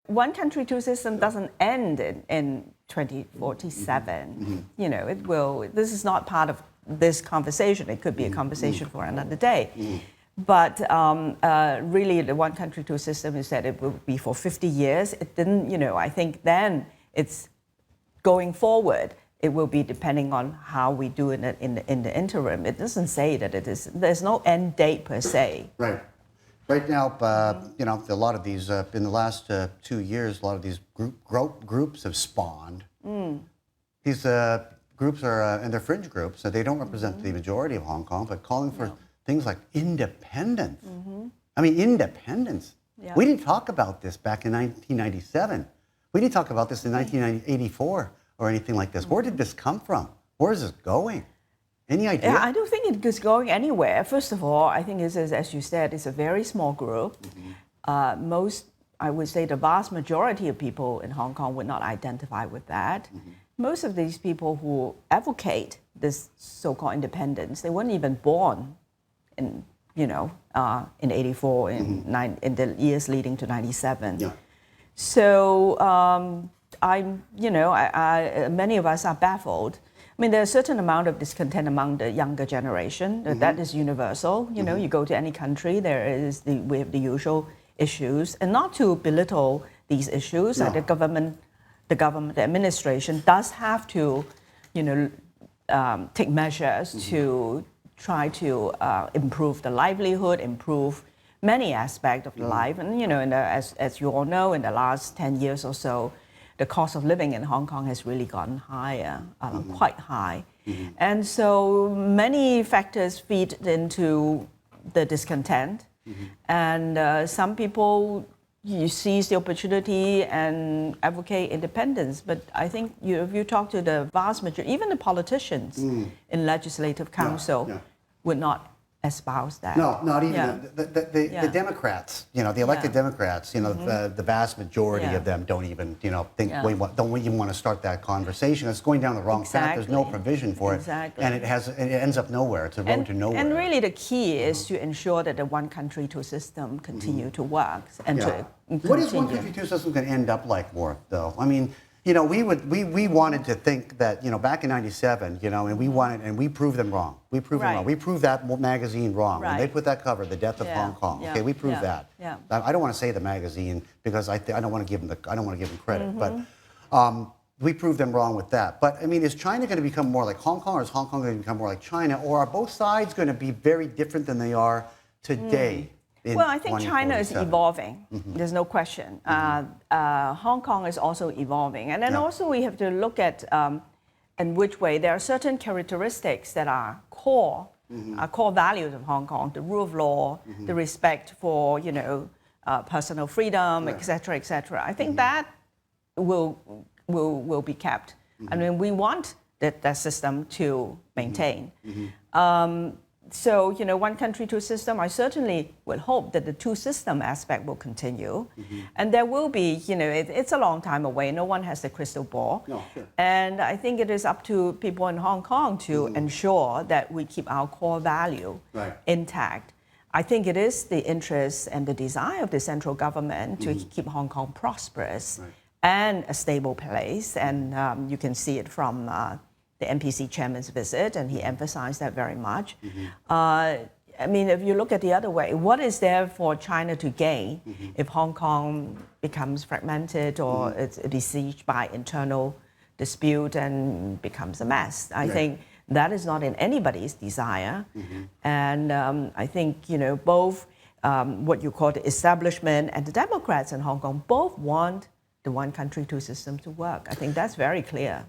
one country, two system doesn't end in 2047. You know, it will. This is not part of this conversation. It could be a conversation for another day. But really, the one country, two system is that it will be for 50 years. It didn't, you know, I think then it's going forward. It will be depending on how we do it in the interim. It doesn't say that it is, there's no end date per se. Right. Right now, you know, a lot of these, in the last 2 years, a lot of these groups have spawned. These groups are, and they're fringe groups, so they don't represent the majority of Hong Kong, but calling for things like independence. I mean, independence. Yeah. We didn't talk about this back in 1997. We didn't talk about this in 1984 or anything like this. Where did this come from? Where is this going? Any idea? I don't think it is going anywhere. First of all, I think, as you said, it's a very small group. Most, I would say the vast majority of people in Hong Kong would not identify with that. Most of these people who advocate this so-called independence, they weren't even born in, you know, in 84, in the years leading to 97. Yeah. So you know, many of us are baffled. I mean, there's a certain amount of discontent among the younger generation. That is universal. You know, you go to any country, we have the usual issues, and not to belittle these issues. No. The administration does have to, you know, take measures to try to improve the livelihood, improve many aspects of the life. And you know, as you all know, in the last 10 years or so, the cost of living in Hong Kong has really gotten higher, quite high. And so many factors feed into the discontent. And some people, you seize the opportunity and advocate independence. But I think if you talk to the vast majority, even the politicians in Legislative Council would not espouse that. No, not even the Democrats. You know, the elected Democrats. You know, the vast majority of them don't even, you know, think don't even want to start that conversation. It's going down the wrong path. There's no provision for it, and it ends up nowhere. It's a road to nowhere. And really, the key is to ensure that the one country, two system continue to work and to continue. What is one country, two system going to end up like, more though? I mean, you know, we wanted to think that, you know, back in '97, you know, and we proved them wrong. We proved them wrong. We proved that magazine wrong. When they put that cover, The Death of Hong Kong. Okay, we proved that. I don't want to say the magazine because I don't want to give them credit, but we proved them wrong with that. But I mean, is China going to become more like Hong Kong, or is Hong Kong going to become more like China, or are both sides going to be very different than they are today? Well, I think China is evolving. There's no question. Hong Kong is also evolving. And then also we have to look at in which way there are certain characteristics that are core values of Hong Kong, the rule of law, the respect for, you know, personal freedom, et cetera, et cetera. I think that will be kept. I mean, we want that system to maintain. So, you know, one country, two system, I certainly would hope that the two system aspect will continue. And there will be, you know, it's a long time away. No one has the crystal ball. No, sure. And I think it is up to people in Hong Kong to ensure that we keep our core value intact. I think it is the interest and the desire of the central government to keep Hong Kong prosperous and a stable place. And you can see it from the NPC chairman's visit, and he emphasized that very much. I mean, if you look at the other way, what is there for China to gain if Hong Kong becomes fragmented or it's besieged by internal dispute and becomes a mess? I think that is not in anybody's desire. And I think, you know, both what you call the establishment and the Democrats in Hong Kong both want the one country, two systems to work. I think that's very clear.